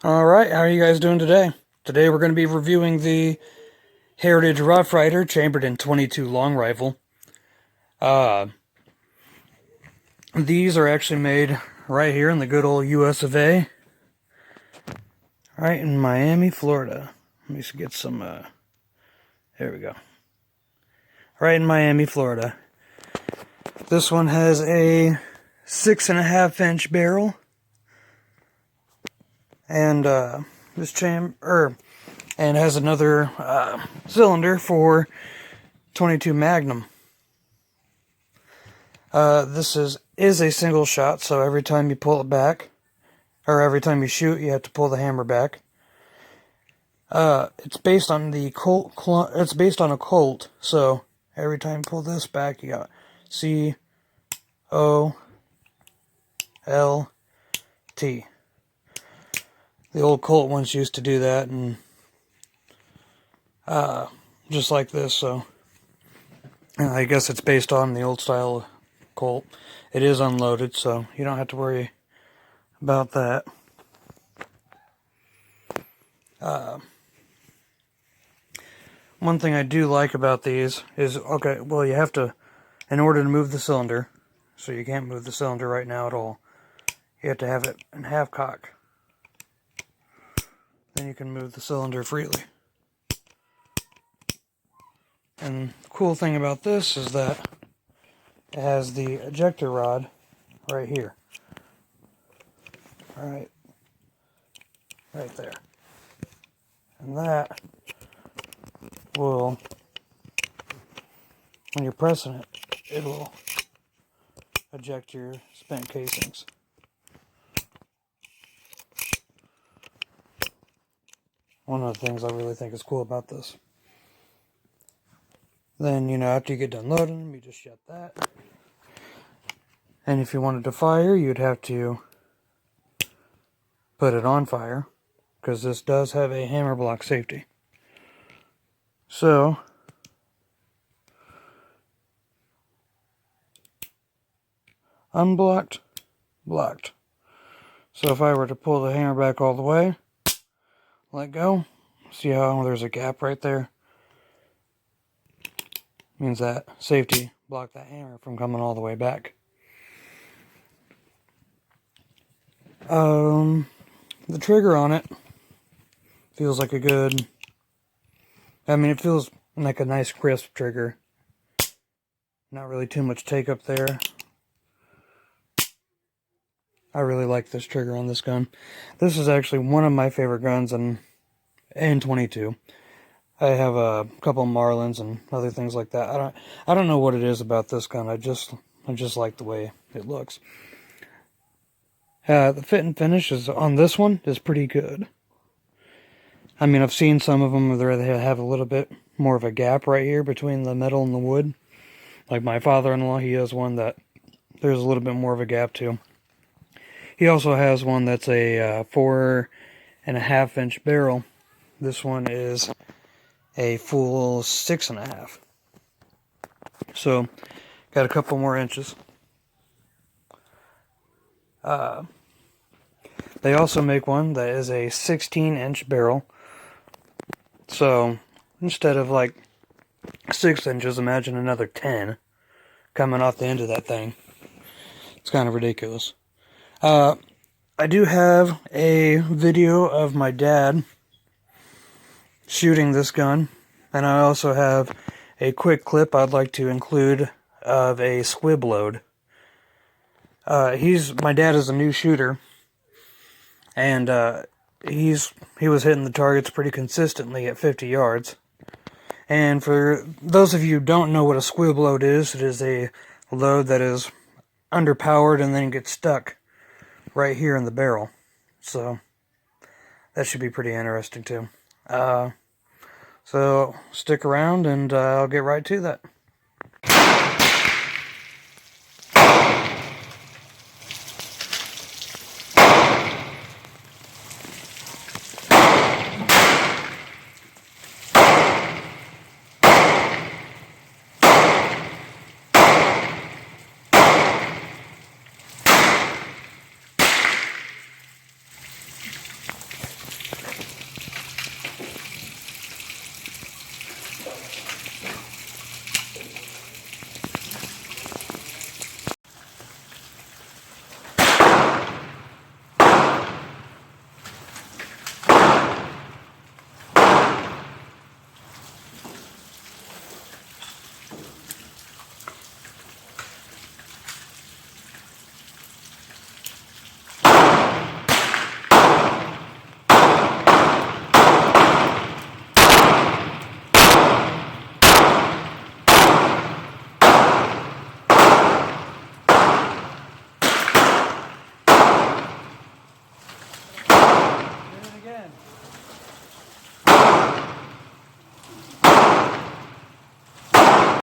Alright, how are you guys doing today? Today we're going to be reviewing the Heritage Rough Rider chambered in 22 long rifle. These are actually made right here in the good old US of A. Right in Miami, Florida. Let me get some, there we go. Right in Miami, Florida. This one has a 6.5-inch barrel. And, and has another cylinder for 22 Magnum. This is a single shot, so every time you pull it back, or every time you shoot, you have to pull the hammer back. It's based on the Colt. It's based on a Colt, so every time you pull this back, you got C-O-L-T. The old Colt ones used to do that, and just like this. So I guess it's based on the old style Colt. It is unloaded, so you don't have to worry about that. One thing I do like about these is, okay, well, you have to, in order to move the cylinder, so you can't move the cylinder right now at all, you have to have it in half cock. Then you can move the cylinder freely. And the cool thing about this is that it has the ejector rod right here. Right there. And that will, when you're pressing it, it will eject your spent casings. One of the things I really think is cool about this. Then, after you get done loading them, you just shut that. And if you wanted to fire, you'd have to put it on fire, because this does have a hammer block safety. So, unblocked, blocked. So if I were to pull the hammer back all the way, let go, see how there's a gap right there? Means that safety blocked that hammer from coming all the way back. The trigger on it feels like it feels like a nice crisp trigger. Not really too much take up there. I really like this trigger on this gun. This is actually one of my favorite guns in 22. I have a couple Marlins and other things like that. I don't know what it is about this gun. I just like the way it looks. The fit and finish on this one is pretty good. I mean, I've seen some of them where they have a little bit more of a gap right here between the metal and the wood. Like my father-in-law, he has one that there's a little bit more of a gap to. He also has one that's a 4.5-inch barrel. This one is a full 6.5. So, got a couple more inches. They also make one that is a 16-inch barrel. So, instead of like 6 inches, imagine another 10 coming off the end of that thing. It's kind of ridiculous. I do have a video of my dad shooting this gun, and I also have a quick clip I'd like to include of a squib load. My dad is a new shooter, and he was hitting the targets pretty consistently at 50 yards. And for those of you who don't know what a squib load is, it is a load that is underpowered and then gets stuck right here in the barrel. So that should be pretty interesting too. So stick around and I'll get right to that.